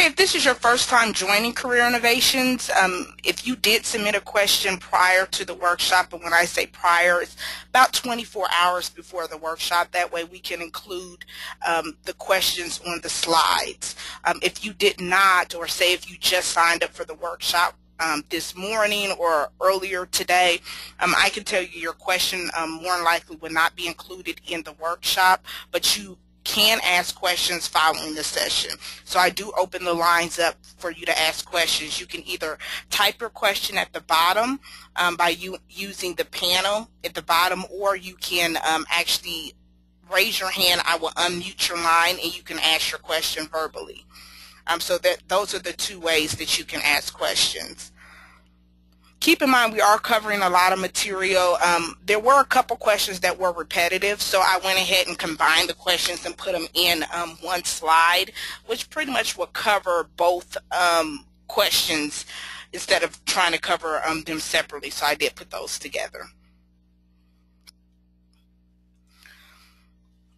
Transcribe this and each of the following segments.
if this is your first time joining Career Innovations, if you did submit a question prior to the workshop, and when I say prior, it's about 24 hours before the workshop. That way we can include the questions on the slides. If you did not, or say if you just signed up for the workshop this morning or earlier today, I can tell you your question more than likely will not be included in the workshop, but you can ask questions following the session. So I do open the lines up for you to ask questions. You can either type your question at the bottom by using the panel at the bottom, or you can actually raise your hand. I will unmute your line and you can ask your question verbally. So those are the two ways that you can ask questions. Keep in mind we are covering a lot of material. There were a couple questions that were repetitive, so I went ahead and combined the questions and put them in one slide, which pretty much will cover both questions instead of trying to cover them separately, so I did put those together.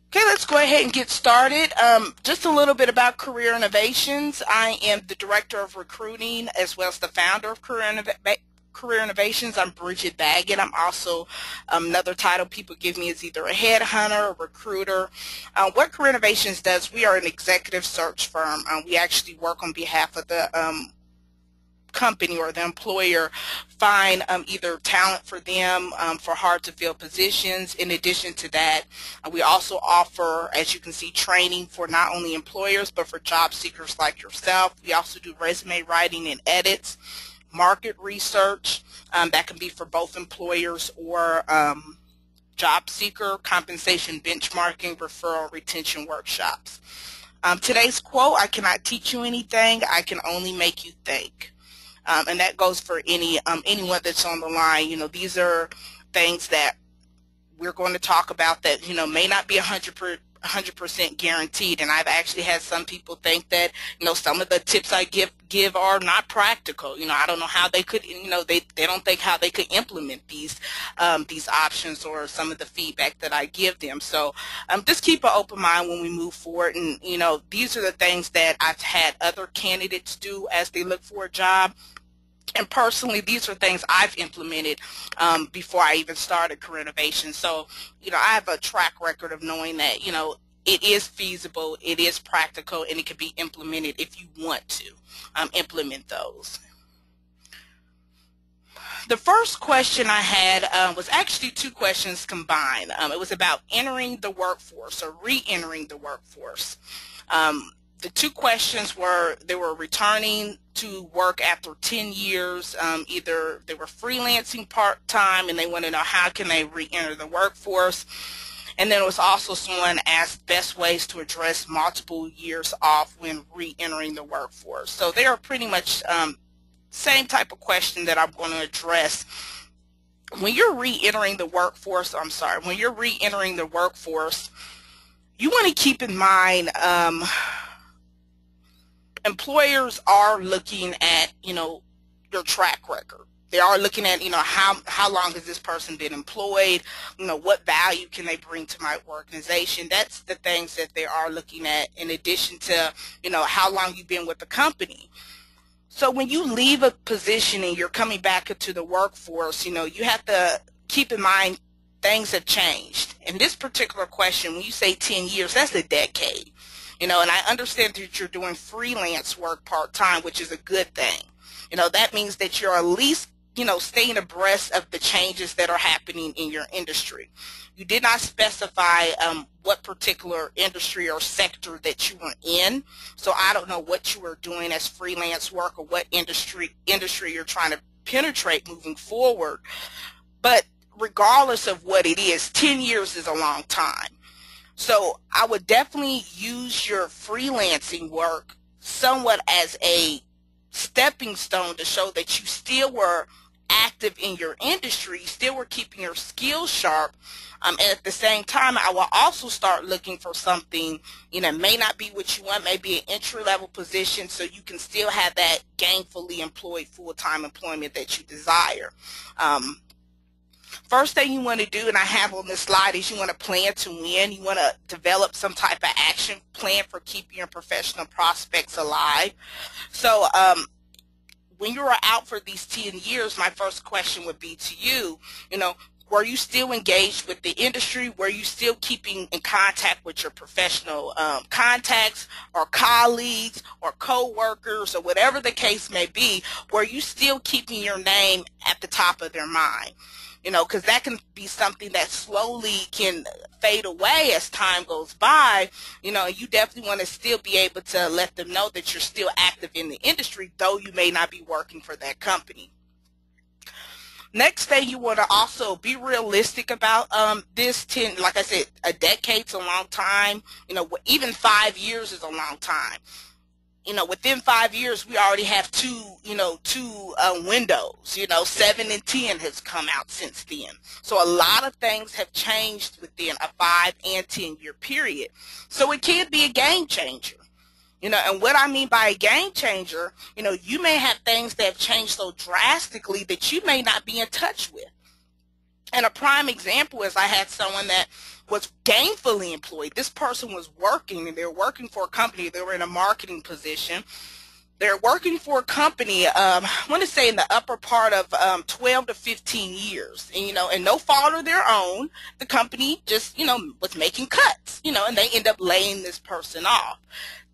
Okay, let's go ahead and get started. Just a little bit about Career Innovations. I am the Director of Recruiting as well as the founder of Career Innovations. I'm Bridget Baggett. I'm also another title people give me is either a headhunter, a recruiter. What Career Innovations does, we are an executive search firm. We actually work on behalf of the company or the employer, find either talent for them for hard to fill positions. In addition to that, we also offer, as you can see, training for not only employers but for job seekers like yourself. We also do resume writing and edits, market research that can be for both employers or job seeker, compensation benchmarking, referral, retention workshops. Today's quote: I cannot teach you anything, I can only make you think. And that goes for anyone that's on the line. You know, these are things that we're going to talk about that, you know, may not be 100% guaranteed, and I've actually had some people think that, you know, some of the tips I give are not practical. You know, I don't know how they could, you know, they don't think how they could implement these options or some of the feedback that I give them. So just keep an open mind when we move forward, and you know, these are the things that I've had other candidates do as they look for a job. And personally, these are things I've implemented before I even started Career Innovation. So, you know, I have a track record of knowing that, you know, it is feasible, it is practical, and it can be implemented if you want to implement those. The first question I had was actually two questions combined. It was about entering the workforce or re-entering the workforce. The two questions were, they were returning to work after 10 years, either they were freelancing part-time and they want to know how can they re-enter the workforce. And then it was also someone asked best ways to address multiple years off when re-entering the workforce. So they are pretty much same type of question that I'm going to address. When you're re-entering the workforce, when you're re-entering the workforce, you want to keep in mind employers are looking at, you know, your track record. They are looking at, you know, how long has this person been employed, you know, what value can they bring to my organization. That's the things that they are looking at, in addition to, you know, how long you've been with the company. So when you leave a position and you're coming back into the workforce, you know, you have to keep in mind things have changed. In this particular question, when you say 10 years, that's a decade. You know, and I understand that you're doing freelance work part-time, which is a good thing. You know, that means that you're at least, you know, staying abreast of the changes that are happening in your industry. You did not specify what particular industry or sector that you were in, so I don't know what you were doing as freelance work or what industry you're trying to penetrate moving forward. But regardless of what it is, 10 years is a long time. So I would definitely use your freelancing work somewhat as a stepping stone to show that you still were active in your industry, still were keeping your skills sharp, and at the same time I will also start looking for something, you know, may not be what you want, maybe an entry-level position, so you can still have that gainfully employed full-time employment that you desire. First thing you want to do, and I have on this slide, is you want to plan to win. You want to develop some type of action plan for keeping your professional prospects alive. So when you were out for these 10 years, my first question would be to you, were you still engaged with the industry? Were you still keeping in contact with your professional contacts or colleagues or co-workers or whatever the case may be? Were you still keeping your name at the top of their mind? Because that can be something that slowly can fade away as time goes by, you definitely want to still be able to let them know that you're still active in the industry, though you may not be working for that company. Next thing, you want to also be realistic about this. Like I said, a decade's a long time. Even 5 years is a long time. Within 5 years, we already have two windows. 7 and 10 has come out since then. So a lot of things have changed within a 5 and 10 year period. So it can be a game changer. And what I mean by a game changer, you may have things that have changed so drastically that you may not be in touch with. And a prime example is I had someone that was gainfully employed. This person was working, and they were working for a company. They were in a marketing position. They're working for a company, I want to say in the upper part of 12 to 15 years. And, and no fault of their own, the company just, was making cuts, and they end up laying this person off.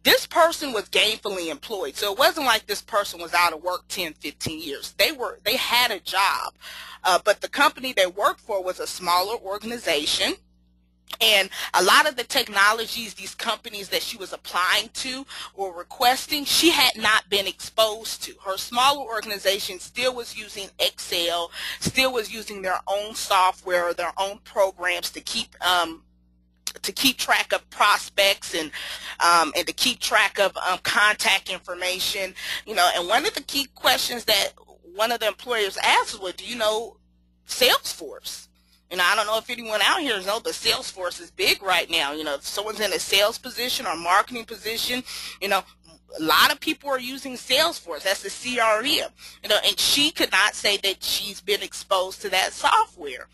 This person was gainfully employed, so it wasn't like this person was out of work 10, 15 years. They had a job, but the company they worked for was a smaller organization, and a lot of the technologies these companies that she was applying to or requesting, she had not been exposed to. Her smaller organization still was using Excel, still was using their own software, their own programs to keep track of prospects and to keep track of contact information, and one of the key questions that one of the employers asked was, do you know Salesforce? I don't know if anyone out here knows, but Salesforce is big right now. If someone's in a sales position or marketing position, a lot of people are using Salesforce. That's the CRM, and she could not say that she's been exposed to that software.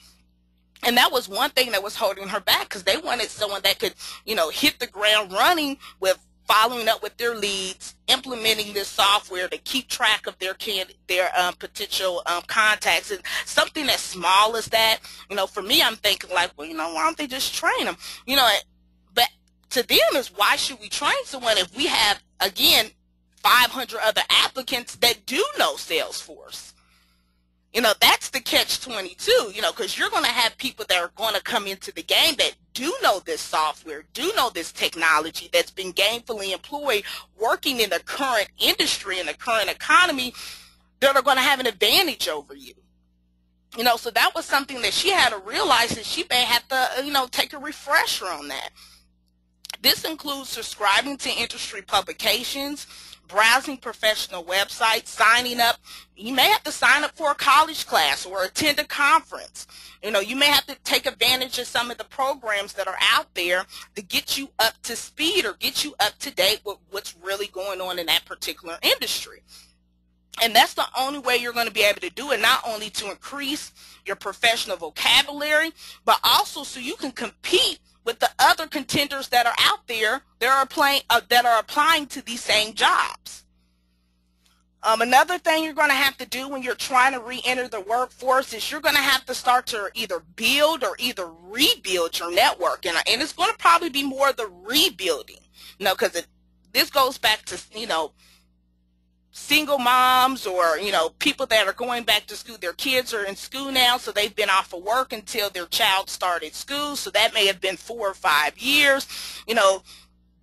And that was one thing that was holding her back, because they wanted someone that could, hit the ground running with following up with their leads, implementing this software to keep track of their potential contacts. And something as small as that, for me, I'm thinking like, well, why don't they just train them? But to them is, why should we train someone if we have, again, 500 other applicants that do know Salesforce? That's the catch-22, because you're going to have people that are going to come into the game that do know this software, do know this technology, that's been gainfully employed, working in the current industry, in the current economy, that are going to have an advantage over you. So that was something that she had to realize, that she may have to, take a refresher on that. This includes subscribing to industry publications, browsing professional websites, signing up. You may have to sign up for a college class or attend a conference. You may have to take advantage of some of the programs that are out there to get you up to speed or get you up to date with what's really going on in that particular industry. And that's the only way you're going to be able to do it, not only to increase your professional vocabulary, but also so you can compete with the other contenders that are out there that are applying to these same jobs. Another thing you're going to have to do when you're trying to re-enter the workforce is you're going to have to start to either build or either rebuild your network. And it's going to probably be more of the rebuilding, because this goes back to, single moms or, people that are going back to school. Their kids are in school now, so they've been off of work until their child started school. So that may have been 4 or 5 years.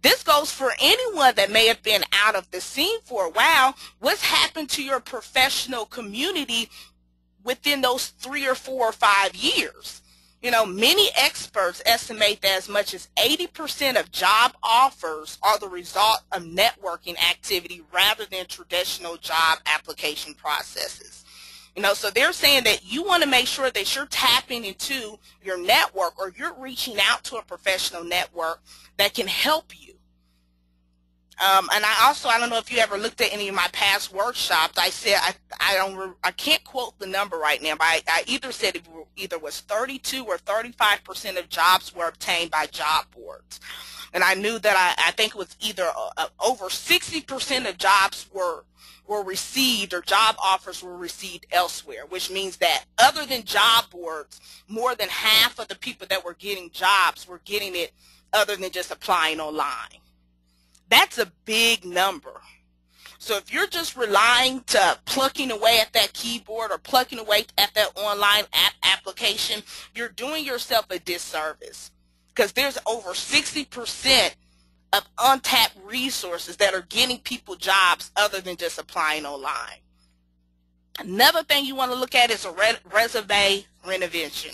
This goes for anyone that may have been out of the scene for a while. What's happened to your professional community within those 3 or 4 or 5 years? Many experts estimate that as much as 80% of job offers are the result of networking activity rather than traditional job application processes. So they're saying that you want to make sure that you're tapping into your network, or you're reaching out to a professional network that can help you. And I don't know if you ever looked at any of my past workshops. I said I can't quote the number right now, but I either said it either was 32 or 35% of jobs were obtained by job boards, and I knew that I think it was either over 60% of jobs were received, or job offers were received elsewhere, which means that other than job boards, more than half of the people that were getting jobs were getting it other than just applying online. That's a big number. So if you're just relying to plucking away at that keyboard or plucking away at that online application, you're doing yourself a disservice, because there's over 60% of untapped resources that are getting people jobs other than just applying online. Another thing you want to look at is a resume renovation.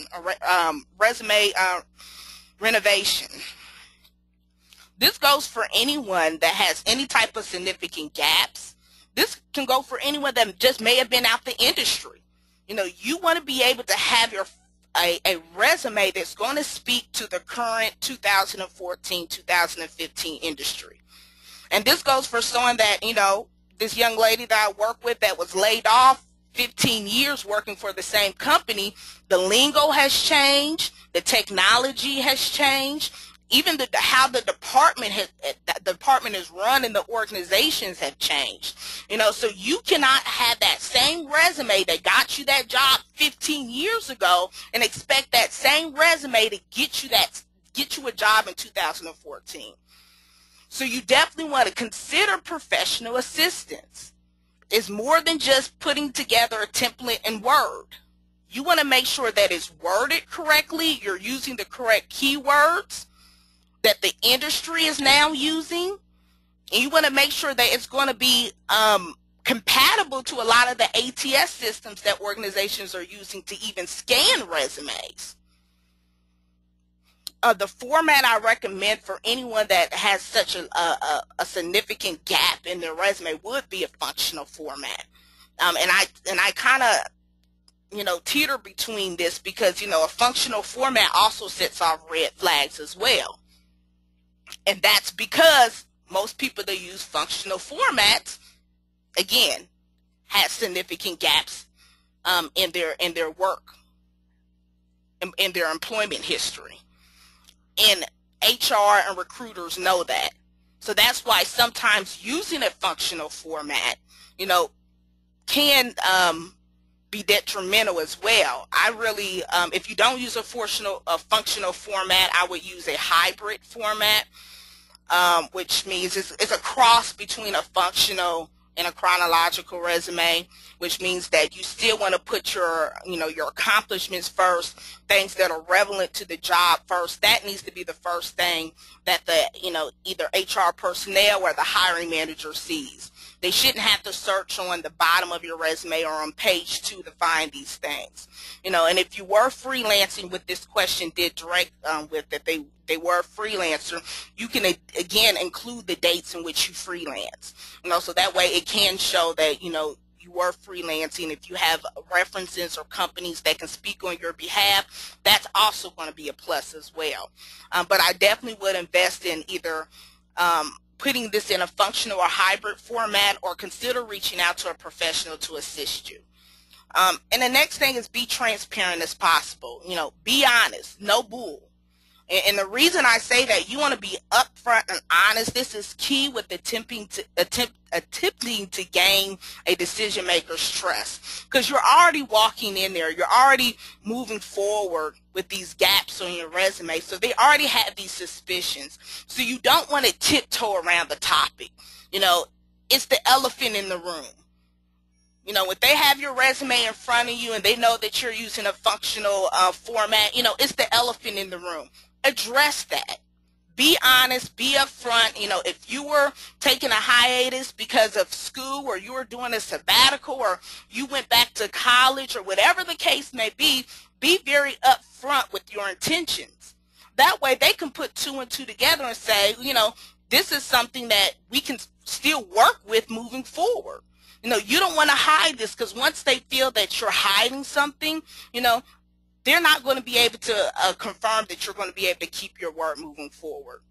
Renovation. This goes for anyone that has any type of significant gaps. This can go for anyone that just may have been out the industry. You want to be able to have a resume that's going to speak to the current 2014, 2015 industry. And this goes for someone that, this young lady that I work with that was laid off 15 years working for the same company. The lingo has changed. The technology has changed. Even how the department is run and the organizations have changed. So you cannot have that same resume that got you that job 15 years ago and expect that same resume to get you a job in 2014. So you definitely want to consider professional assistance. It's more than just putting together a template in Word. You want to make sure that it's worded correctly, you're using the correct keywords that the industry is now using, and you want to make sure that it's going to be compatible to a lot of the ATS systems that organizations are using to even scan resumes. The format I recommend for anyone that has such a significant gap in their resume would be a functional format. And I kind of teeter between this, because a functional format also sets off red flags as well. And that's because most people that use functional formats, again, have significant gaps in their work, in their employment history. And HR and recruiters know that. So that's why sometimes using a functional format, can be detrimental as well. I really, if you don't use a functional format, I would use a hybrid format, which means it's a cross between a functional and a chronological resume, which means that you still want to put your accomplishments first, things that are relevant to the job first. That needs to be the first thing that the, either HR personnel or the hiring manager sees. They shouldn't have to search on the bottom of your resume or on page 2 to find these things. And if you were freelancing, with this question did direct with that they were a freelancer, you can again include the dates in which you freelance. So that way it can show that you were freelancing. If you have references or companies that can speak on your behalf, that's also going to be a plus as well. But I definitely would invest in either putting this in a functional or hybrid format, or consider reaching out to a professional to assist you. And the next thing is be transparent as possible. Be honest, no bull. And the reason I say that, you want to be upfront and honest. This is key with attempting to gain a decision maker's trust, because you're already walking in there. You're already moving forward with these gaps on your resume. So they already have these suspicions. So you don't want to tiptoe around the topic. It's the elephant in the room. If they have your resume in front of you and they know that you're using a functional format, it's the elephant in the room. Address that. Be honest, be upfront. If you were taking a hiatus because of school, or you were doing a sabbatical, or you went back to college, or whatever the case may be very upfront with your intentions. That way they can put 2 and 2 together and say, this is something that we can still work with moving forward. You don't want to hide this, because once they feel that you're hiding something, they're not going to be able to confirm that you're going to be able to keep your word moving forward.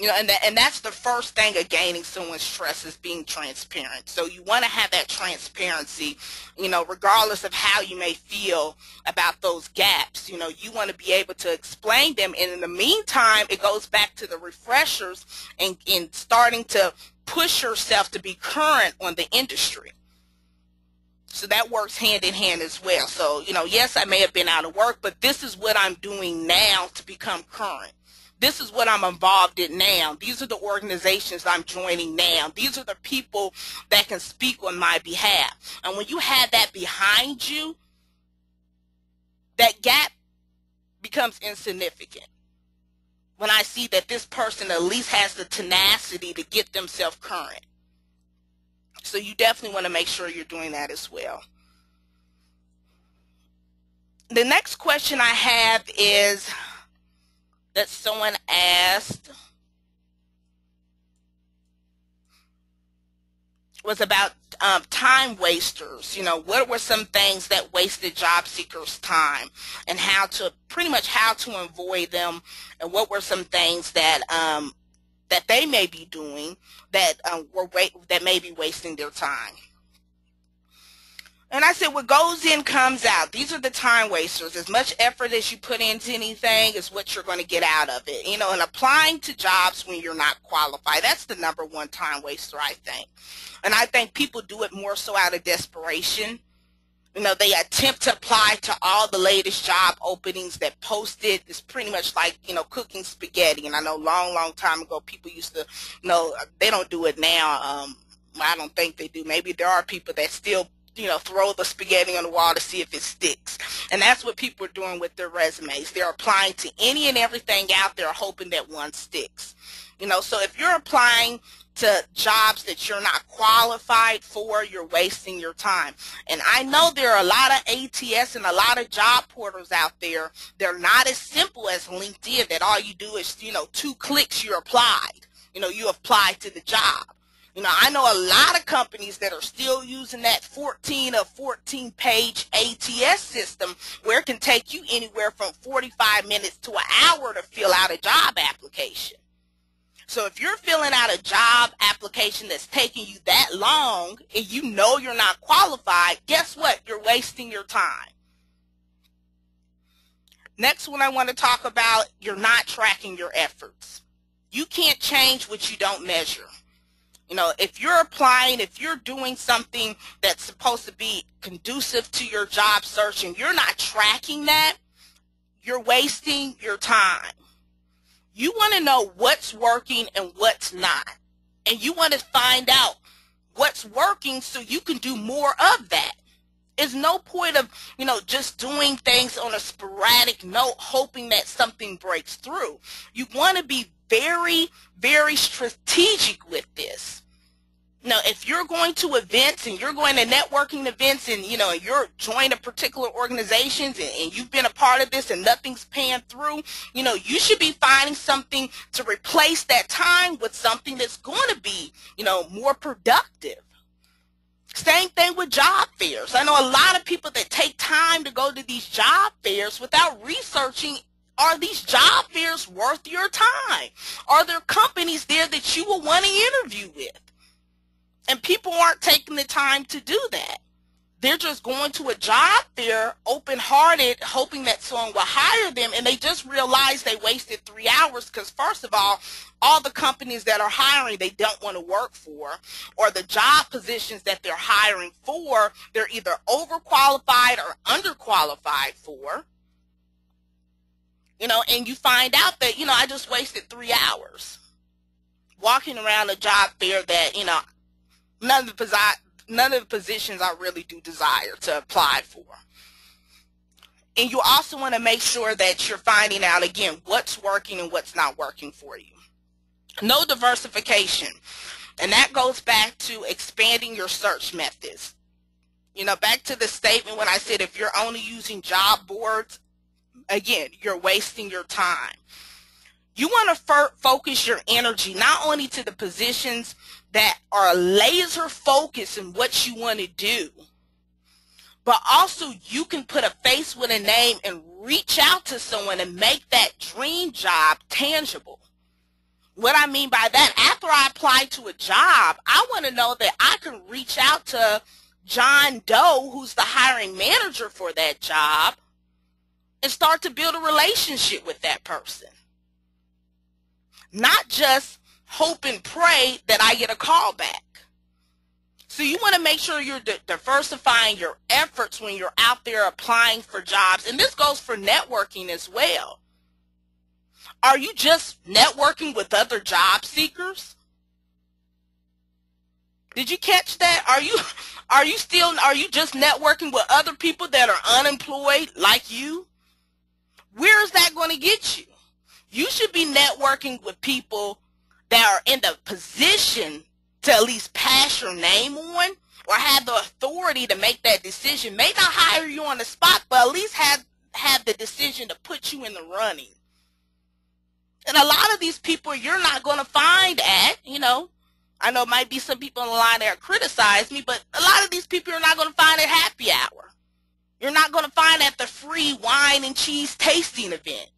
And that's the first thing of gaining someone's trust, is being transparent. So you want to have that transparency, regardless of how you may feel about those gaps. You want to be able to explain them. And in the meantime, it goes back to the refreshers and starting to push yourself to be current on the industry. So that works hand in hand as well. So, yes, I may have been out of work, but this is what I'm doing now to become current. This is what I'm involved in now. These are the organizations I'm joining now. These are the people that can speak on my behalf. And when you have that behind you, that gap becomes insignificant. When I see that this person at least has the tenacity to get themselves current. So you definitely want to make sure you're doing that as well. The next question I have is that someone asked was about time wasters. What were some things that wasted job seekers' time, and pretty much how to avoid them, and what were some things that that they may be doing that that may be wasting their time. And I said, what goes in comes out. These are the time wasters. As much effort as you put into anything is what you're going to get out of it. And applying to jobs when you're not qualified, that's the number one time waster, I think. And I think people do it more so out of desperation. They attempt to apply to all the latest job openings that posted. It's pretty much like, cooking spaghetti. And I know long time ago people used to, they don't do it now. I don't think they do. Maybe there are people that still throw the spaghetti on the wall to see if it sticks. And that's what people are doing with their resumes. They're applying to any and everything out there, hoping that one sticks. So if you're applying to jobs that you're not qualified for, you're wasting your time. And I know there are a lot of ATS and a lot of job portals out there. They're not as simple as LinkedIn, that all you do is, 2 clicks, you're applied. You applied to the job. I know a lot of companies that are still using that 14 page ATS system, where it can take you anywhere from 45 minutes to an hour to fill out a job application. So if you're filling out a job application that's taking you that long and you're not qualified, guess what? You're wasting your time. Next one I want to talk about, you're not tracking your efforts. You can't change what you don't measure. If you're applying, if you're doing something that's supposed to be conducive to your job search and you're not tracking that, you're wasting your time. You want to know what's working and what's not. And you want to find out what's working so you can do more of that. There's no point of, just doing things on a sporadic note, hoping that something breaks through. You want to be very, very strategic with this. Now, if you're going to events and you're going to networking events and, you're joining particular organizations and you've been a part of this and nothing's panned through, you should be finding something to replace that time with something that's going to be, more productive. Same thing with job fairs. I know a lot of people that take time to go to these job fairs without researching, are these job fairs worth your time? Are there companies there that you will want to interview with? And people aren't taking the time to do that. They're just going to a job fair open-hearted, hoping that someone will hire them, and they just realize they wasted 3 hours because, first of all the companies that are hiring they don't want to work for, or the job positions that they're hiring for, they're either overqualified or underqualified for. And you find out that, I just wasted 3 hours walking around a job fair that, none of the positions I really do desire to apply for. And you also want to make sure that you're finding out, again, what's working and what's not working for you. No diversification. And that goes back to expanding your search methods. Back to the statement when I said if you're only using job boards, again, you're wasting your time. You want to focus your energy not only to the positions that are laser focused in what you want to do, but also you can put a face with a name and reach out to someone and make that dream job tangible. What I mean by that, after I apply to a job, I want to know that I can reach out to John Doe, who's the hiring manager for that job, and start to build a relationship with that person. Not just hope and pray that I get a call back. So you want to make sure you're diversifying your efforts when you're out there applying for jobs. And this goes for networking as well. Are you just networking with other job seekers? Did you catch that? Are you just networking with other people that are unemployed like you? Where is that going to get you? You should be networking with people that are in the position to at least pass your name on or have the authority to make that decision. May not hire you on the spot, but at least have the decision to put you in the running. And a lot of these people you're not going to find at, I know it might be some people on the line that criticize me, but a lot of these people you're not going to find at happy hour. You're not going to find at the free wine and cheese tasting event.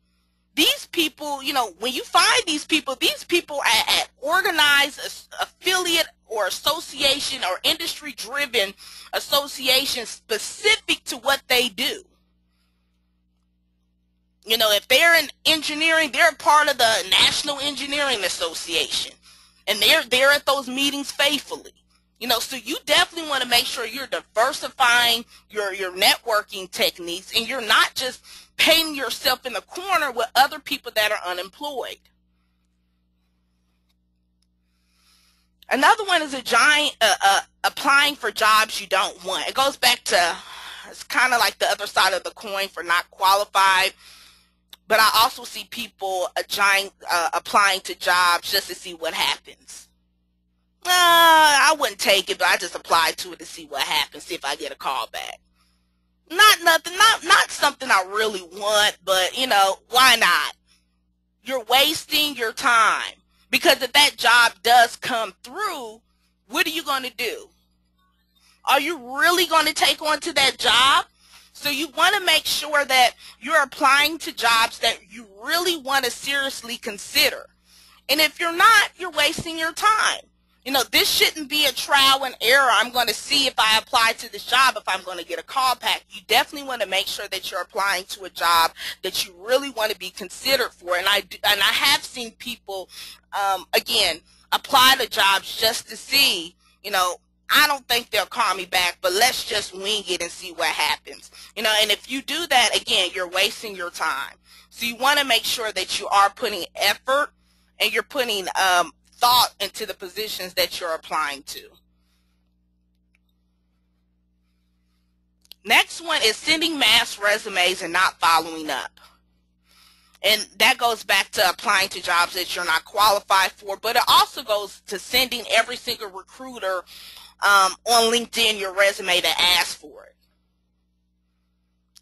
These people, when you find these people at organized affiliate or association or industry-driven association specific to what they do. If they're in engineering, they're part of the National Engineering Association, and they're at those meetings faithfully. So you definitely want to make sure you're diversifying your networking techniques, and you're not just painting yourself in the corner with other people that are unemployed. Another one is applying for jobs you don't want. It goes back to, it's kind of like the other side of the coin for not qualified. But I also see people applying to jobs just to see what happens. I wouldn't take it, but I just applied to it to see what happens, see if I get a call back. Not something I really want, but why not? You're wasting your time, because if that job does come through, what are you going to do? Are you really going to take on to that job? So you want to make sure that you're applying to jobs that you really want to seriously consider. And if you're not, you're wasting your time. This shouldn't be a trial and error. I'm going to see if I apply to this job, if I'm going to get a call back. You definitely want to make sure that you're applying to a job that you really want to be considered for. And I have seen people, again, apply to jobs just to see, I don't think they'll call me back, but let's just wing it and see what happens. And if you do that, again, you're wasting your time. So you want to make sure that you are putting effort and you're putting thought into the positions that you're applying to. Next one is sending mass resumes and not following up. And that goes back to applying to jobs that you're not qualified for, but it also goes to sending every single recruiter on LinkedIn your resume to ask for it.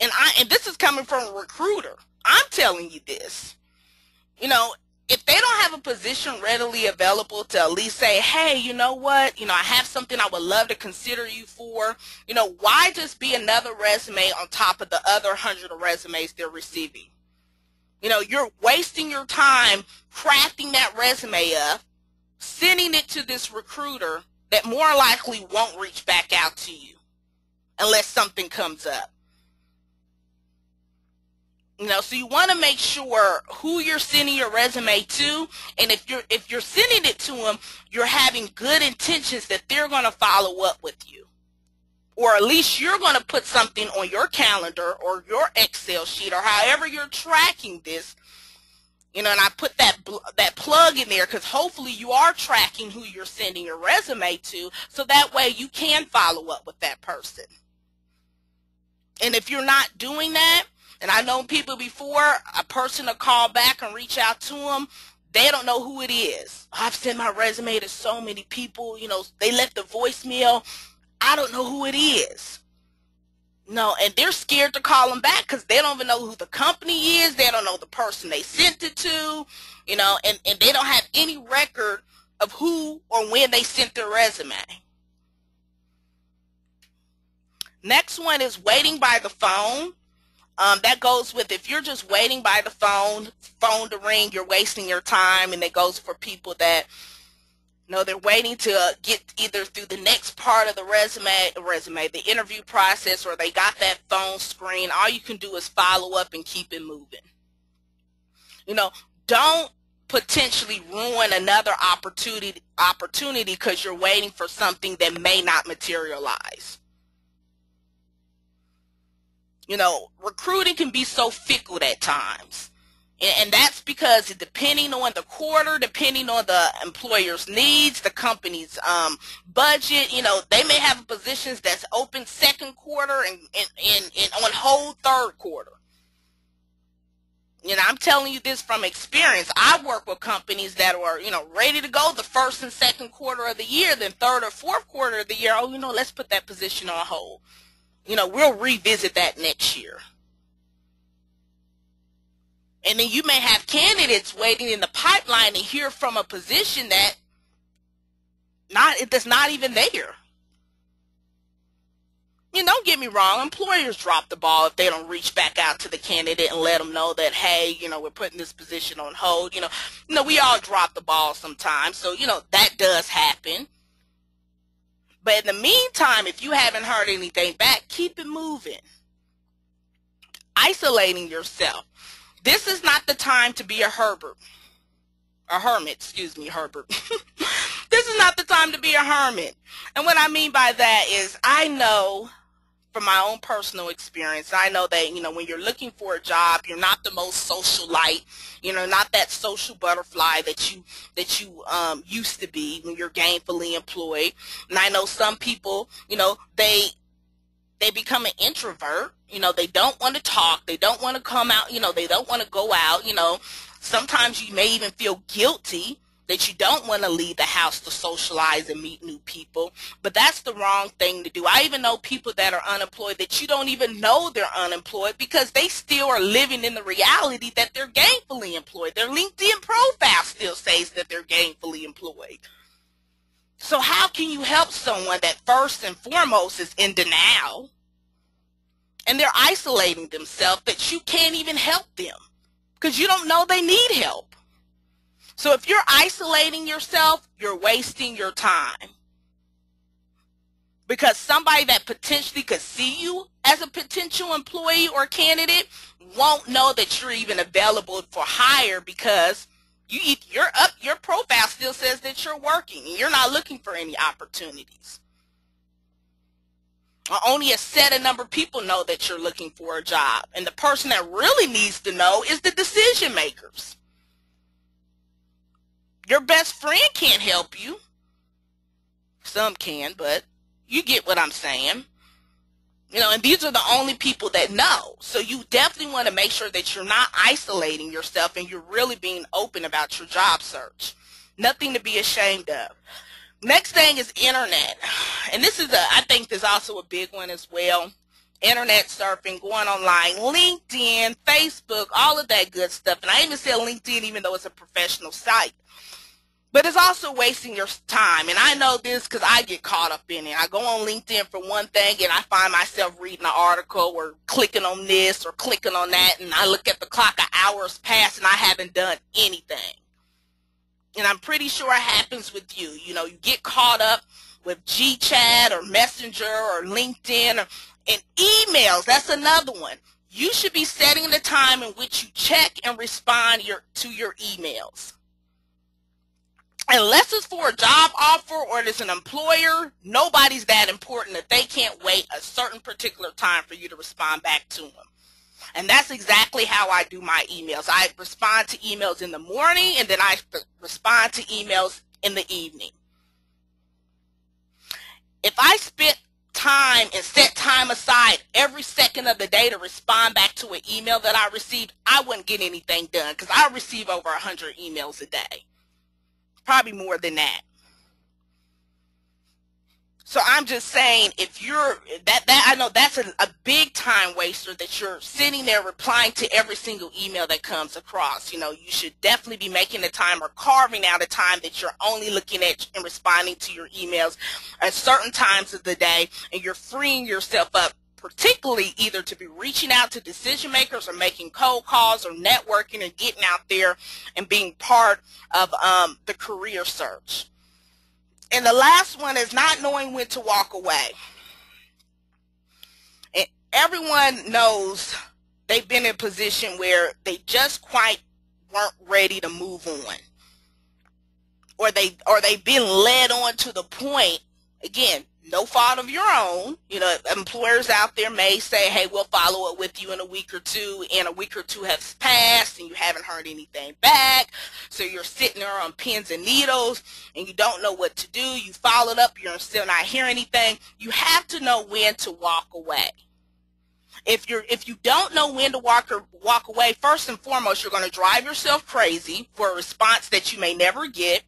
And this is coming from a recruiter. I'm telling you this. If they don't have a position readily available to at least say, hey, you know what, I have something I would love to consider you for, why just be another resume on top of the other 100 resumes they're receiving? You're wasting your time crafting that resume up, sending it to this recruiter that more likely won't reach back out to you unless something comes up. So you want to make sure who you're sending your resume to, and if you're sending it to them, you're having good intentions that they're going to follow up with you. Or at least you're going to put something on your calendar or your Excel sheet or however you're tracking this. And I put that plug in there because hopefully you are tracking who you're sending your resume to, so that way you can follow up with that person. And if you're not doing that, and I know people before, a person will call back and reach out to them, they don't know who it is. I've sent my resume to so many people, they left the voicemail. I don't know who it is. No, and they're scared to call them back because they don't even know who the company is. They don't know the person they sent it to, and they don't have any record of who or when they sent their resume. Next one is waiting by the phone. That goes with if you're just waiting by the phone to ring, you're wasting your time. And it goes for people that they're waiting to get either through the next part of the the interview process, or they got that phone screen. All you can do is follow up and keep it moving. Don't potentially ruin another opportunity because you're waiting for something that may not materialize. Recruiting can be so fickle at times. And that's because depending on the quarter, depending on the employer's needs, the company's budget, they may have positions that's open second quarter and on hold third quarter. I'm telling you this from experience. I work with companies that are, ready to go the first and second quarter of the year, then third or fourth quarter of the year. Oh, let's put that position on hold. We'll revisit that next year. And then you may have candidates waiting in the pipeline to hear from a position that's not even there. Don't get me wrong. Employers drop the ball if they don't reach back out to the candidate and let them know that, hey, we're putting this position on hold. We all drop the ball sometimes. So, that does happen. But in the meantime, if you haven't heard anything back, keep it moving. Isolating yourself. This is not the time to be a hermit. This is not the time to be a hermit. And what I mean by that is, I know from my own personal experience, I know that, when you're looking for a job, you're not the most socialite, not that social butterfly that you used to be when you're gainfully employed. And I know some people, they become an introvert. They don't want to talk. They don't want to come out. They don't want to go out. Sometimes you may even feel guilty that you don't want to leave the house to socialize and meet new people. But that's the wrong thing to do. I even know people that are unemployed that you don't even know they're unemployed because they still are living in the reality that they're gainfully employed. Their LinkedIn profile still says that they're gainfully employed. So how can you help someone that first and foremost is in denial and they're isolating themselves, that you can't even help them because you don't know they need help? So if you're isolating yourself, you're wasting your time. Because somebody that potentially could see you as a potential employee or candidate won't know that you're even available for hire because your profile still says that you're working and you're not looking for any opportunities. Only a set number of people know that you're looking for a job. And the person that really needs to know is the decision makers. Your best friend can't help you. Some can, but you get what I'm saying. And these are the only people that know. So you definitely want to make sure that you're not isolating yourself and you're really being open about your job search. Nothing to be ashamed of. Next thing is internet. And I think this is also a big one as well. Internet surfing, going online, LinkedIn, Facebook, all of that good stuff. And I even say LinkedIn even though it's a professional site. But it's also wasting your time. And I know this because I get caught up in it. I go on LinkedIn for one thing and I find myself reading an article or clicking on this or clicking on that. And I look at the clock, an hour's passed and I haven't done anything. And I'm pretty sure it happens with you. You get caught up with GChat or Messenger or LinkedIn and emails. That's another one. You should be setting the time in which you check and respond to your emails. Unless it's for a job offer or it's an employer, nobody's that important that they can't wait a certain particular time for you to respond back to them. And that's exactly how I do my emails. I respond to emails in the morning and then I respond to emails in the evening. If I spent time and set time aside every second of the day to respond back to an email that I received, I wouldn't get anything done because I receive over 100 emails a day. Probably more than that. So I'm just saying, if you're I know that's a big time waster that you're sitting there replying to every single email that comes across. You should definitely be making the time or carving out a time that you're only looking at and responding to your emails at certain times of the day, and you're freeing yourself up particularly either to be reaching out to decision makers or making cold calls or networking and getting out there and being part of the career search. And the last one is not knowing when to walk away. And everyone knows they've been in a position where they just quite weren't ready to move on. Or they've been led on to the point, again, no fault of your own. You know, employers out there may say, hey, we'll follow up with you in a week or two, and a week or two has passed and you haven't heard anything back. So you're sitting there on pins and needles and you don't know what to do. You followed up, you're still not hearing anything. You have to know when to walk away. If you don't know when to walk away, first and foremost, you're going to drive yourself crazy for a response that you may never get.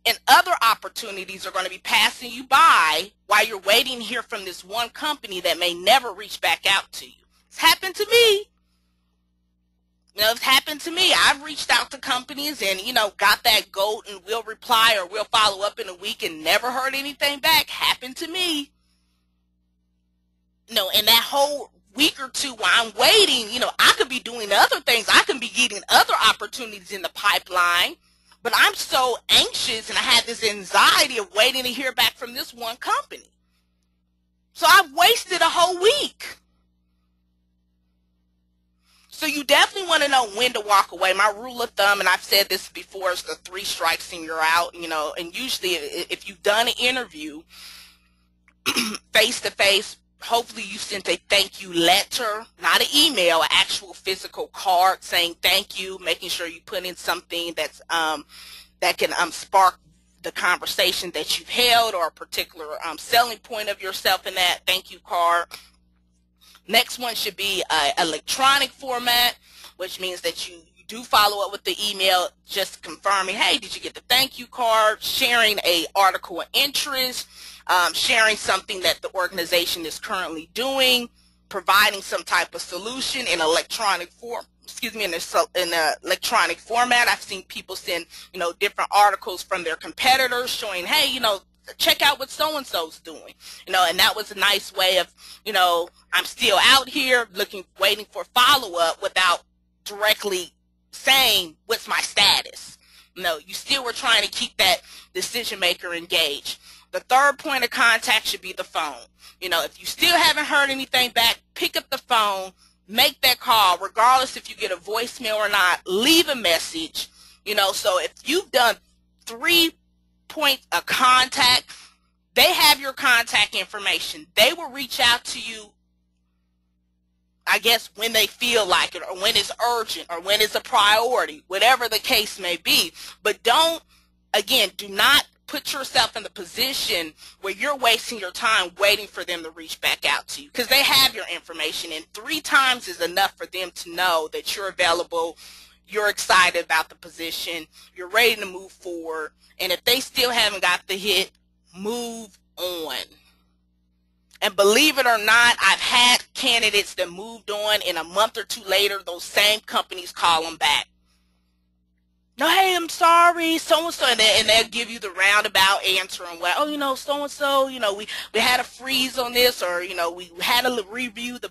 And other opportunities are going to be passing you by while you're waiting to hear from this one company that may never reach back out to you. It's happened to me. You know, it's happened to me. I've reached out to companies and, you know, got that goat and we'll reply or we'll follow up in a week and never heard anything back. Happened to me. You know, and that whole week or two while I'm waiting, you know, I could be doing other things. I can be getting other opportunities in the pipeline. But I'm so anxious and I had this anxiety of waiting to hear back from this one company. So I've wasted a whole week. So you definitely want to know when to walk away. My rule of thumb, and I've said this before, is the 3 strikes and you're out. You know, and usually if you've done an interview face to face, hopefully you sent a thank you letter, not an email, an actual physical card saying thank you, making sure you put in something that's that can spark the conversation that you've held or a particular selling point of yourself in that thank you card. Next one should be electronic format, which means that you do follow up with the email just confirming, hey, did you get the thank you card, sharing a article of interest, sharing something that the organization is currently doing, providing some type of solution in electronic form. In the electronic format. I've seen people send, you know, different articles from their competitors showing, hey, you know, check out what so-and-so's doing. You know, and that was a nice way of, you know, I'm still out here waiting for follow-up without directly saying what's my status. No, you still were trying to keep that decision maker engaged. The third point of contact should be the phone. You know, if you still haven't heard anything back, pick up the phone, make that call, regardless if you get a voicemail or not, leave a message. You know, so if you've done 3 points of contact, they have your contact information. They will reach out to you, I guess, when they feel like it or when it's urgent or when it's a priority, whatever the case may be. But do not put yourself in the position where you're wasting your time waiting for them to reach back out to you, because they have your information, and 3 times is enough for them to know that you're available, you're excited about the position, you're ready to move forward. And if they still haven't got the hit, move on. And believe it or not, I've had candidates that moved on, and a month or 2 later, those same companies call them back. No, hey, I'm sorry, so-and-so, and they'll give you the roundabout answer on what, oh, you know, so-and-so, you know, we had a freeze on this, or, you know, we had to review the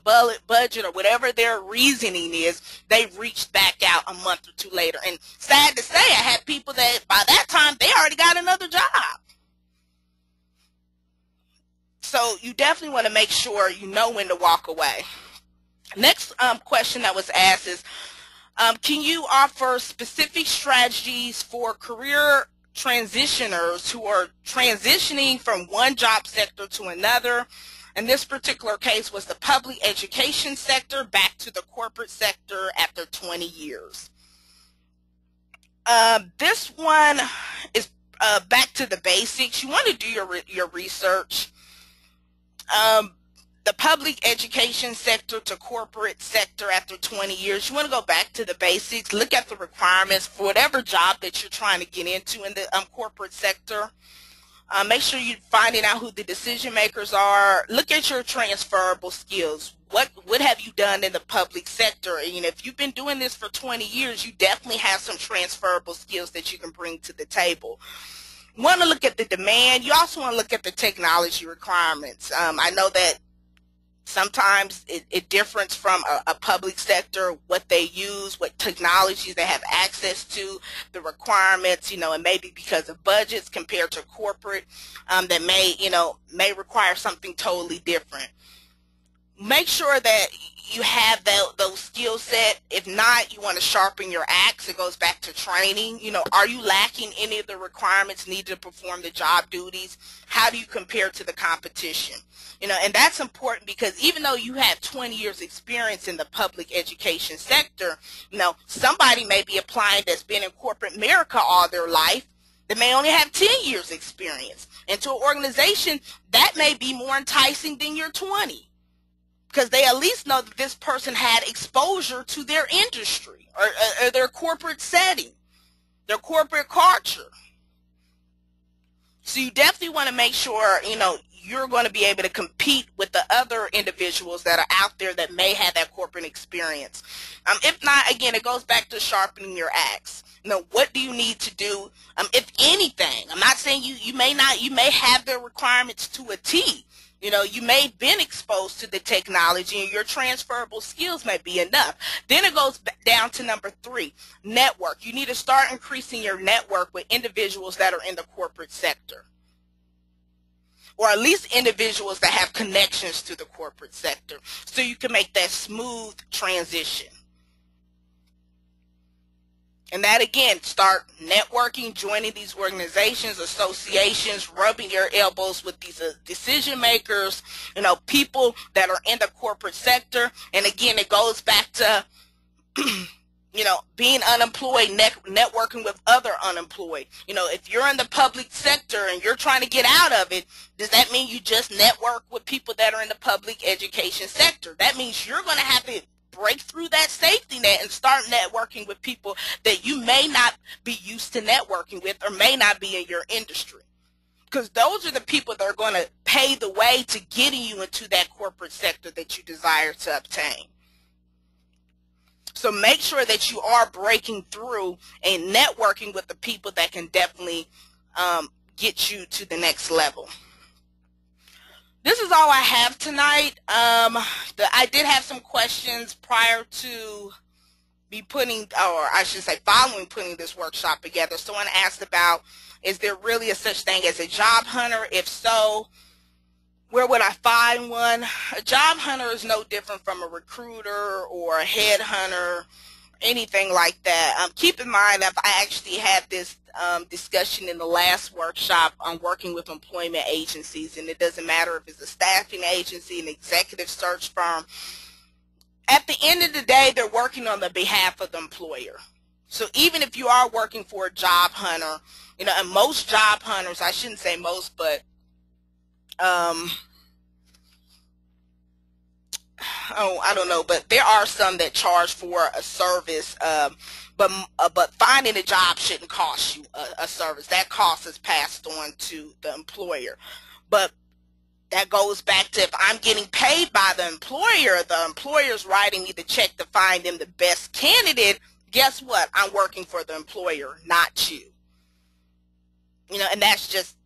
budget, or whatever their reasoning is. They reached back out a month or 2 later. And sad to say, I had people that by that time, they already got another job. So you definitely want to make sure you know when to walk away. Next question that was asked is, can you offer specific strategies for career transitioners who are transitioning from one job sector to another? In this particular case was the public education sector back to the corporate sector after 20 years. This one is back to the basics. You want to do your research. The public education sector to corporate sector after 20 years, you want to go back to the basics, look at the requirements for whatever job that you're trying to get into in the corporate sector. Make sure you're finding out who the decision makers are. Look at your transferable skills. What have you done in the public sector? And if you've been doing this for 20 years, you definitely have some transferable skills that you can bring to the table. You want to look at the demand. You also want to look at the technology requirements. I know that Sometimes it differs from a public sector, what they use, what technologies they have access to, the requirements, and maybe because of budgets compared to corporate, that may require something totally different. Make sure that you have those skill set. If not, you want to sharpen your axe. It goes back to training. Are you lacking any of the requirements needed to perform the job duties? How do you compare to the competition? And that's important, because even though you have 20 years experience in the public education sector, somebody may be applying that's been in corporate America all their life, that may only have 10 years experience. And to an organization, that may be more enticing than your 20. Because they at least know that this person had exposure to their industry or their corporate setting, their corporate culture. So you definitely want to make sure, you're going to be able to compete with the other individuals that are out there that may have that corporate experience. If not, again, it goes back to sharpening your axe. What do you need to do? If anything, I'm not saying you may have the requirements to a T. You may have been exposed to the technology and your transferable skills may be enough. Then it goes down to number 3, network. You need to start increasing your network with individuals that are in the corporate sector, or at least individuals that have connections to the corporate sector, so you can make that smooth transition. And that, again, start networking, joining these organizations, associations, rubbing your elbows with these decision makers, people that are in the corporate sector. And again, it goes back to, being unemployed, networking with other unemployed. If you're in the public sector and you're trying to get out of it, does that mean you just network with people that are in the public education sector? That means you're going to have to break through that safety net and start networking with people that you may not be used to networking with or may not be in your industry, because those are the people that are going to pay the way to getting you into that corporate sector that you desire to obtain. So make sure that you are breaking through and networking with the people that can definitely get you to the next level. This is all I have tonight. I did have some questions prior to me putting, or I should say following putting this workshop together. Someone asked about, is there really a such thing as a job hunter? If so, where would I find one? A job hunter is no different from a recruiter or a headhunter, anything like that. Keep in mind that I actually had this discussion in the last workshop on working with employment agencies, and it doesn't matter if it's a staffing agency, an executive search firm. At the end of the day, they're working on the behalf of the employer. So even if you are working for a job hunter, and most job hunters, I shouldn't say most, but I don't know, but there are some that charge for a service, but finding a job shouldn't cost you a service. That cost is passed on to the employer. But that goes back to, if I'm getting paid by the employer's writing me the check to find them the best candidate, guess what? I'm working for the employer, not you. And that's just,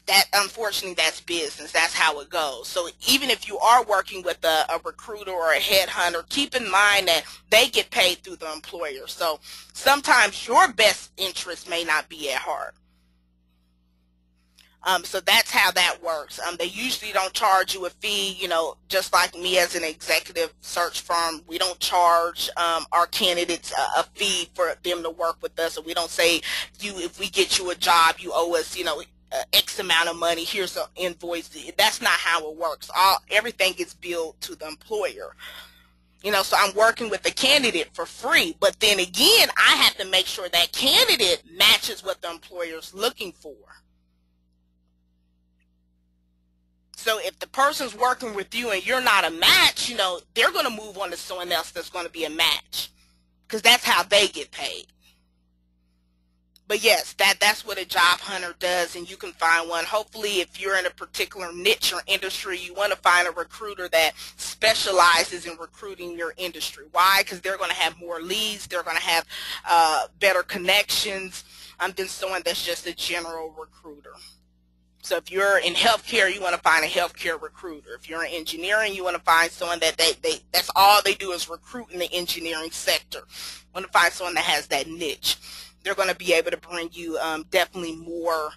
that, unfortunately, that's business. That's how it goes. So even if you are working with a recruiter or a headhunter, keep in mind that they get paid through the employer. So sometimes your best interest may not be at heart. So that's how that works. They usually don't charge you a fee, just like me as an executive search firm. We don't charge our candidates a fee for them to work with us. So we don't say, if we get you a job, you owe us, X amount of money, here's an invoice. That's not how it works. Everything gets billed to the employer. So I'm working with the candidate for free, but then again, I have to make sure that candidate matches what the employer's looking for. So if the person's working with you and you're not a match, they're going to move on to someone else that's going to be a match, because that's how they get paid. But yes, that's what a job hunter does, and you can find one. Hopefully, if you're in a particular niche or industry, you want to find a recruiter that specializes in recruiting your industry. Why? Because they're going to have more leads. They're going to have better connections than someone that's just a general recruiter. So if you're in healthcare, you want to find a healthcare recruiter. If you're in engineering, you want to find someone that that's all they do is recruit in the engineering sector. You want to find someone that has that niche. They're going to be able to bring you definitely more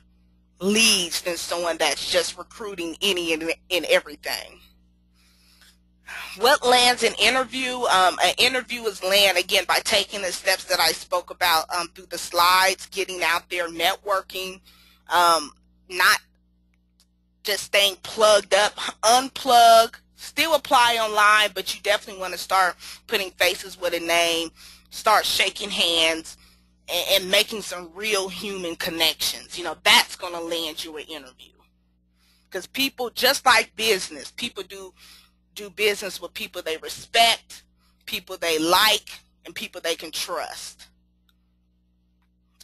leads than someone that's just recruiting any and everything. What lands an interview? An interview is land, again, by taking the steps that I spoke about through the slides, getting out there, networking, not just staying plugged up, unplug, still apply online, but you definitely want to start putting faces with a name, start shaking hands, and making some real human connections. You know, that's going to land you an interview. Because people, just like business, people do business with people they respect, people they like, and people they can trust.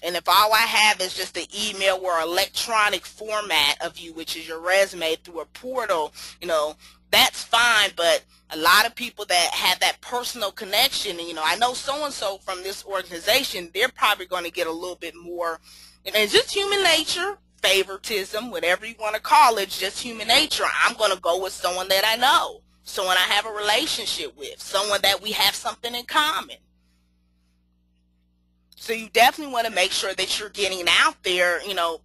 And if all I have is just an email or electronic format of you, which is your resume through a portal, you know, that's fine. But a lot of people that have that personal connection, and, you know, I know so-and-so from this organization, they're probably going to get a little bit more, and it's just human nature, favoritism, whatever you want to call it, just human nature. I'm going to go with someone that I know, someone I have a relationship with, someone that we have something in common. So you definitely want to make sure that you're getting out there, you know,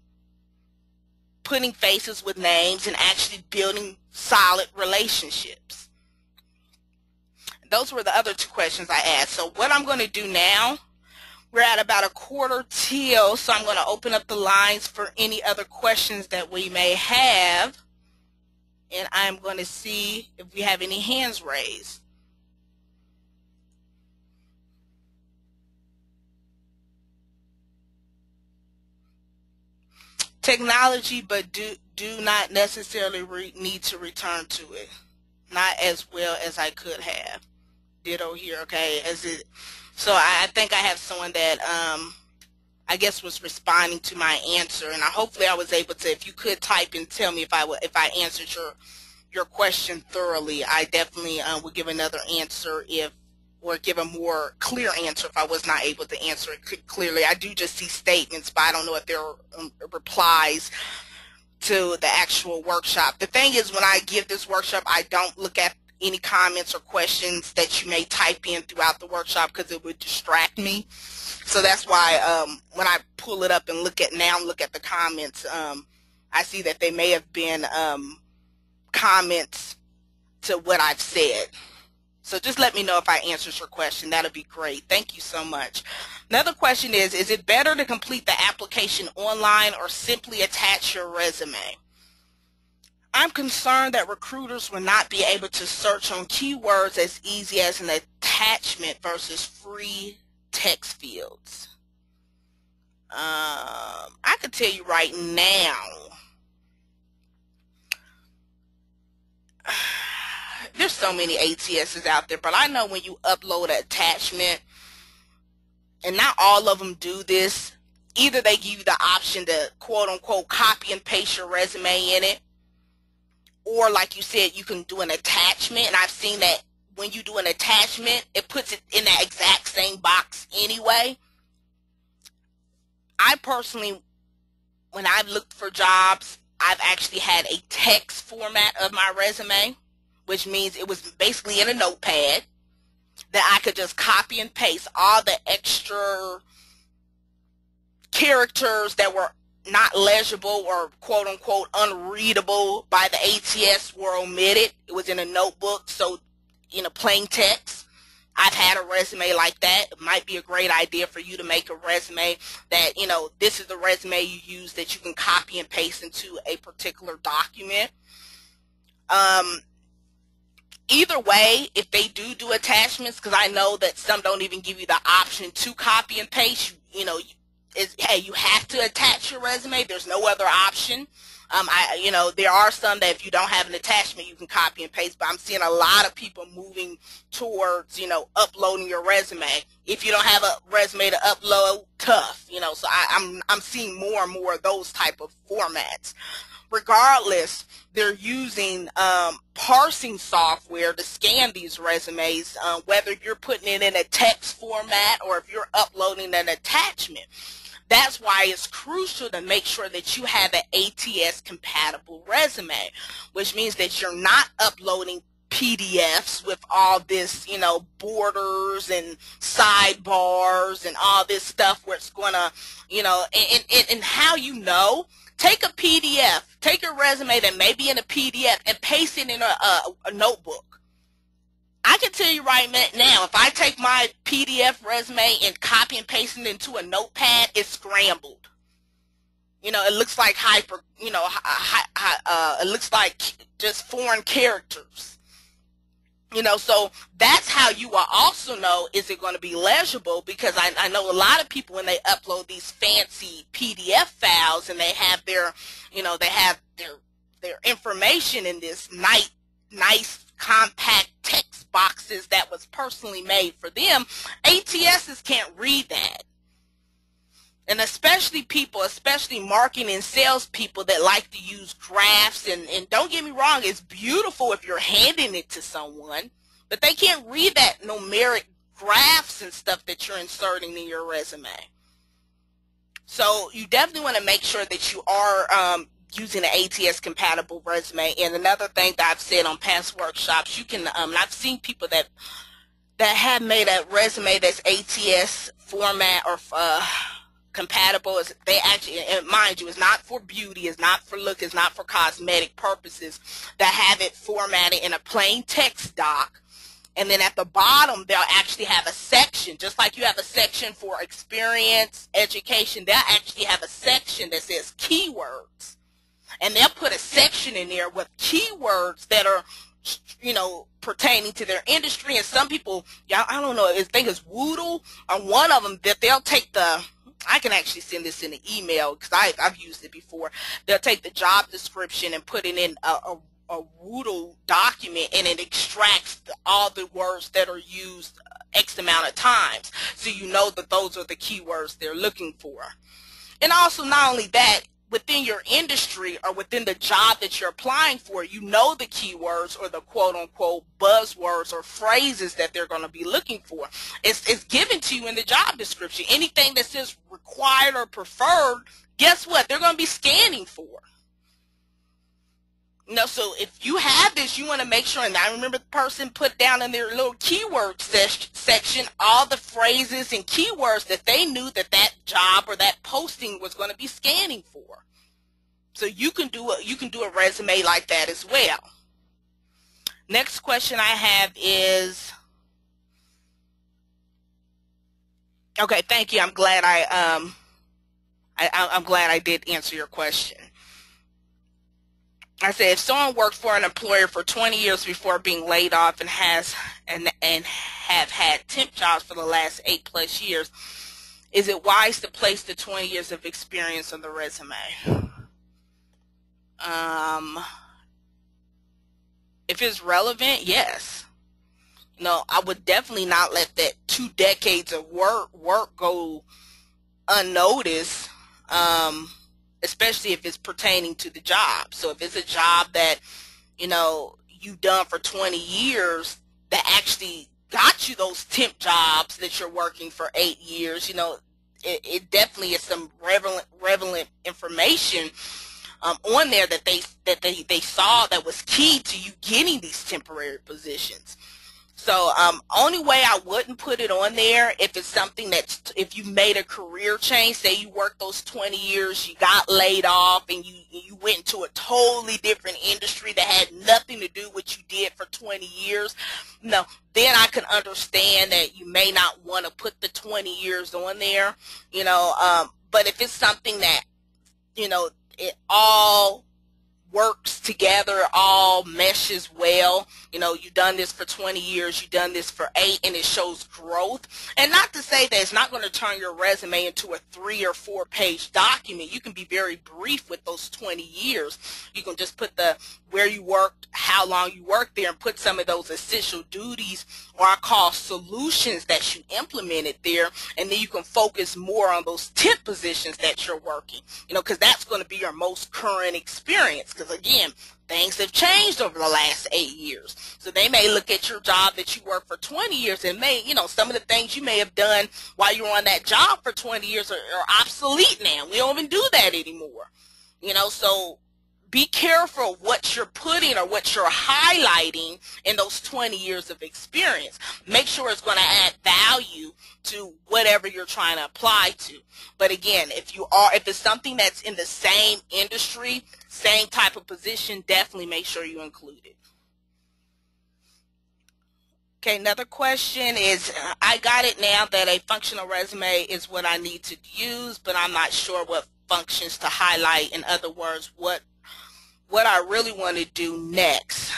putting faces with names and actually building solid relationships. Those were the other two questions I asked. So what I'm going to do now, we're at about 1:45, so I'm going to open up the lines for any other questions that we may have. And I'm going to see if we have any hands raised. Technology, but do not necessarily need to return to it. Not as well as I could have. Ditto here, okay? So I think I have someone that I guess was responding to my answer, and hopefully I was able to. If you could type and tell me if I answered your question thoroughly, I definitely would give another answer or give a more clear answer if I was not able to answer it clearly. I do just see statements, but I don't know if there are replies to the actual workshop. The thing is, when I give this workshop, I don't look at any comments or questions that you may type in throughout the workshop because it would distract me. So that's why when I pull it up and look at the comments, I see that they may have been comments to what I've said. So just let me know if I answered your question. That'll be great. Thank you so much. Another question is it better to complete the application online or simply attach your resume? I'm concerned that recruiters will not be able to search on keywords as easy as an attachment versus free text fields. I could tell you right now, there's so many ATSs out there, but I know when you upload an attachment, and not all of them do this, either they give you the option to quote-unquote copy and paste your resume in it, or like you said, you can do an attachment, and I've seen that when you do an attachment, it puts it in that exact same box anyway. I personally, when I've looked for jobs, I've actually had a text format of my resume, which means it was basically in a notepad that I could just copy and paste. All the extra characters that were not legible or quote-unquote unreadable by the ATS were omitted. It was in a notebook, so in a plain text. I've had a resume like that. It might be a great idea for you to make a resume that, you know, this is the resume you use that you can copy and paste into a particular document. Either way, if they do attachments, because I know that some don't even give you the option to copy and paste, you know, hey, you have to attach your resume. There's no other option. You know, there are some that if you don't have an attachment, you can copy and paste, but I'm seeing a lot of people moving towards, you know, uploading your resume. If you don't have a resume to upload, tough, you know, so I'm seeing more and more of those type of formats. Regardless, they're using parsing software to scan these resumes, whether you're putting it in a text format or if you're uploading an attachment. That's why it's crucial to make sure that you have an ATS compatible resume, which means that you're not uploading PDFs with all this, borders and sidebars and all this stuff where it's gonna, and how take a PDF, take a resume that may be in a PDF and paste it in a notebook. I can tell you right now, if I take my PDF resume and copy and paste it into a notepad, it's scrambled. It looks like it looks like just foreign characters. So that's how you will also know, is it going to be legible? Because I know a lot of people, when they upload these fancy PDF files and they have their, their information in this nice compact text boxes that was personally made for them, ATSs can't read that. And especially marketing and sales people that like to use graphs, and don't get me wrong, it's beautiful if you're handing it to someone, but they can't read that numeric graphs and stuff that you're inserting in your resume. So you definitely want to make sure that you are using an ATS compatible resume. And another thing that I've said on past workshops, you can, I've seen people that have made a resume that's ATS format or compatible. Is they actually, and mind you, it's not for beauty, it's not for look, it's not for cosmetic purposes, that have it formatted in a plain text doc, and then at the bottom they'll actually have a section, just like you have a section for experience, education, they'll actually have a section that says keywords, and they'll put a section in there with keywords that are pertaining to their industry. And some people, I don't know, I think it's Woodle or one of them, that they'll take I can actually send this in an email because I've used it before. They'll take the job description and put it in a Woodle document, and it extracts all the words that are used X amount of times. So you know that those are the keywords they're looking for. And also, not only that, within your industry or within the job that you're applying for, you know the keywords or the quote-unquote buzzwords or phrases that they're going to be looking for. It's given to you in the job description. Anything that says required or preferred, guess what? They're going to be scanning for. So if you have this, you want to make sure, and I remember the person put down in their little keyword section all the phrases and keywords that they knew that job or that posting was going to be scanning for. So you can do a resume like that as well. Next question I have is, okay, thank you. I'm glad I'm glad I did answer your question. I said, if someone worked for an employer for 20 years before being laid off and have had temp jobs for the last 8+ years, is it wise to place the 20 years of experience on the resume? If it's relevant, yes. I would definitely not let that 2 decades of work go unnoticed. Especially if it's pertaining to the job. So if it's a job that, you've done for 20 years that actually got you those temp jobs that you're working for 8 years, it definitely is some relevant information on there that they saw that was key to you getting these temporary positions. So only way I wouldn't put it on there if it's something if you made a career change, say you worked those 20 years, you got laid off, and you went into a totally different industry that had nothing to do with what you did for 20 years. No, then I can understand that you may not want to put the 20 years on there, but if it's something that, it all works together, all meshes well. You've done this for 20 years, you've done this for 8, and it shows growth. And not to say that it's not going to turn your resume into a 3 or 4 page document. You can be very brief with those 20 years. You can just put where you worked, how long you worked there, and put some of those essential duties, or I call solutions, that you implemented there, and then you can focus more on those temp positions that you're working, because that's going to be your most current experience. because again, things have changed over the last 8 years. So they may look at your job that you worked for 20 years and may, some of the things you may have done while you were on that job for 20 years are obsolete now. We don't even do that anymore. So be careful what you're putting or what you're highlighting in those 20 years of experience. Make sure it's going to add value to whatever you're trying to apply to. But again, if it's something that's in the same industry, same type of position, definitely make sure you include it. Okay, another question is, I got it now that a functional resume is what I need to use, but I'm not sure what functions to highlight. In other words, what I really want to do next.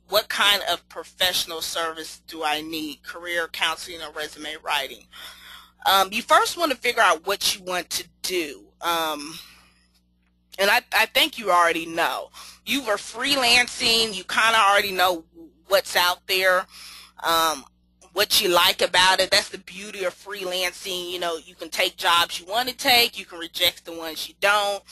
What kind of professional service do I need? Career counseling or resume writing? You first want to figure out what you want to do. And I think you already know. You were freelancing. You kind of already know what's out there. What you like about it. That's the beauty of freelancing. You can take jobs you want to take, you can reject the ones you don't,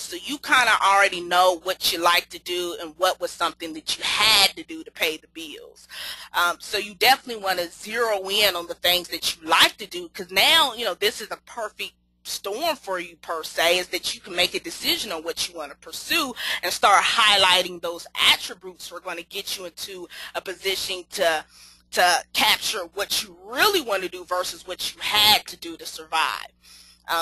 so you kind of already know what you like to do and what was something that you had to do to pay the bills. So you definitely want to zero in on the things that you like to do, because now, this is a perfect storm for you per se, is that you can make a decision on what you want to pursue and start highlighting those attributes that are going to get you into a position to capture what you really want to do versus what you had to do to survive.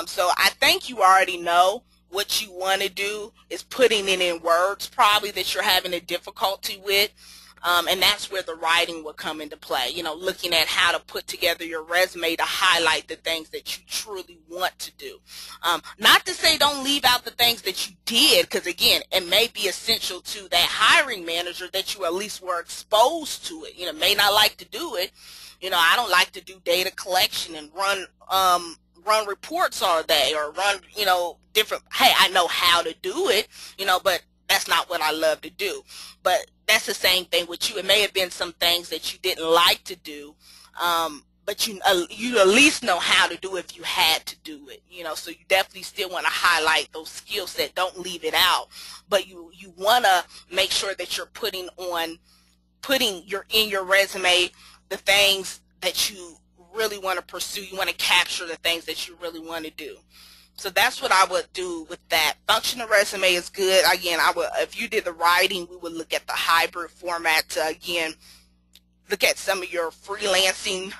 So I think you already know what you want to do, is putting it in words probably that you're having a difficulty with. And that's where the writing will come into play, looking at how to put together your resume to highlight the things that you truly want to do. Not to say don't leave out the things that you did, because again, it may be essential to that hiring manager that you at least were exposed to it. May not like to do it. I don't like to do data collection and run reports all day, or run, different, hey, I know how to do it, but that's not what I love to do. But that's the same thing with you. It may have been some things that you didn't like to do, but you at least know how to do if you had to do it. So you definitely still want to highlight those skill sets. Don't leave it out, but you want to make sure that you're putting in your resume the things that you really want to pursue. You want to capture the things that you really want to do. So that's what I would do with that. Functional resume is good. Again, if you did the writing, we would look at the hybrid format to, again, look at some of your freelancing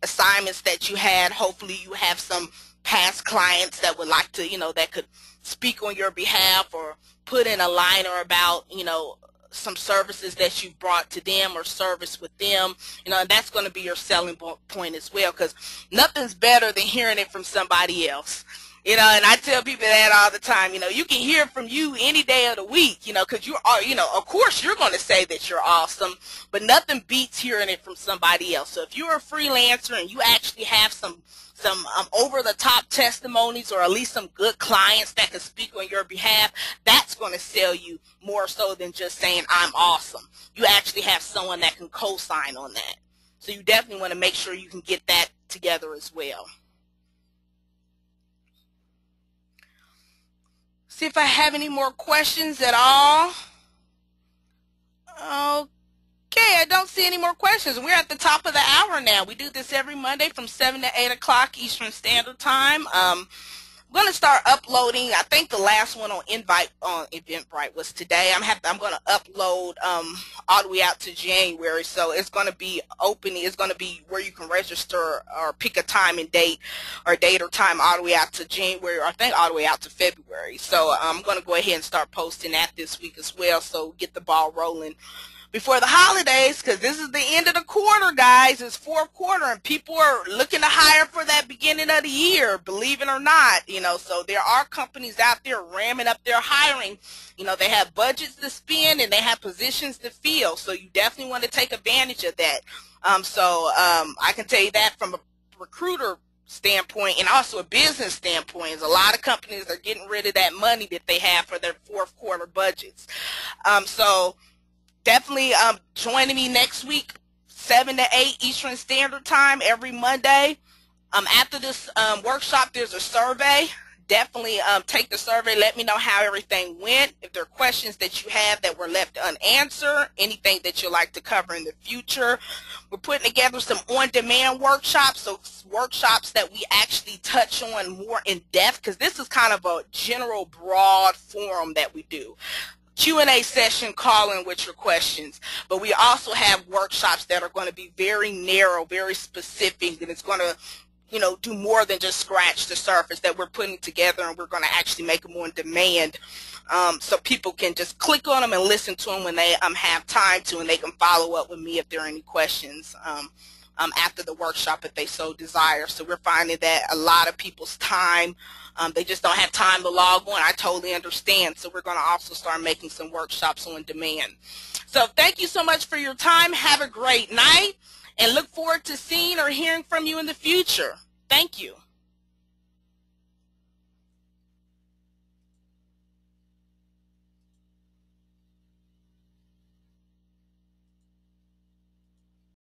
assignments that you had. Hopefully you have some past clients that would like to, that could speak on your behalf, or put in a liner about, some services that you brought to them or service with them, and that's going to be your selling point as well, because nothing's better than hearing it from somebody else. And I tell people that all the time. You can hear from you any day of the week, because you are, of course you're going to say that you're awesome, but nothing beats hearing it from somebody else. So if you're a freelancer and you actually have some over-the-top testimonies, or at least some good clients that can speak on your behalf, that's going to sell you more so than just saying I'm awesome. You actually have someone that can co-sign on that. So you definitely want to make sure you can get that together as well. See if I have any more questions at all. Okay, I don't see any more questions. We're at the top of the hour now. We do this every Monday from 7 to 8 o'clock Eastern Standard Time. I'm going to start uploading. I think the last one on Eventbrite was today. I'm going to upload all the way out to January. So it's going to be opening. It's going to be where you can register or pick a time and date, or date or time all the way out to January, or I think all the way out to February. So I'm going to go ahead and start posting that this week as well. So get the ball rolling before the holidays, because this is the end of the quarter, guys. It's fourth quarter, and people are looking to hire for that beginning of the year, believe it or not. So there are companies out there ramming up their hiring. They have budgets to spend and they have positions to fill. So you definitely want to take advantage of that. I can tell you that from a recruiter standpoint and also a business standpoint, is a lot of companies are getting rid of that money that they have for their fourth quarter budgets. So definitely joining me next week, 7 to 8 Eastern Standard Time every Monday. After this workshop, there's a survey. definitely take the survey. Let me know how everything went. If there are questions that you have that were left unanswered, anything that you'd like to cover in the future. We're putting together some on-demand workshops, so workshops that we actually touch on more in depth, because this is kind of a general, broad forum that we do. Q&A session, call in with your questions, but we also have workshops that are going to be very narrow, very specific, and it's going to do more than just scratch the surface, that we're putting together, and we're going to actually make them on demand, so people can just click on them and listen to them when they have time to, and they can follow up with me if there are any questions after the workshop if they so desire. So we're finding that a lot of people's time, they just don't have time to log on. I totally understand. So we're going to also start making some workshops on demand. So thank you so much for your time. Have a great night, and look forward to seeing or hearing from you in the future. Thank you.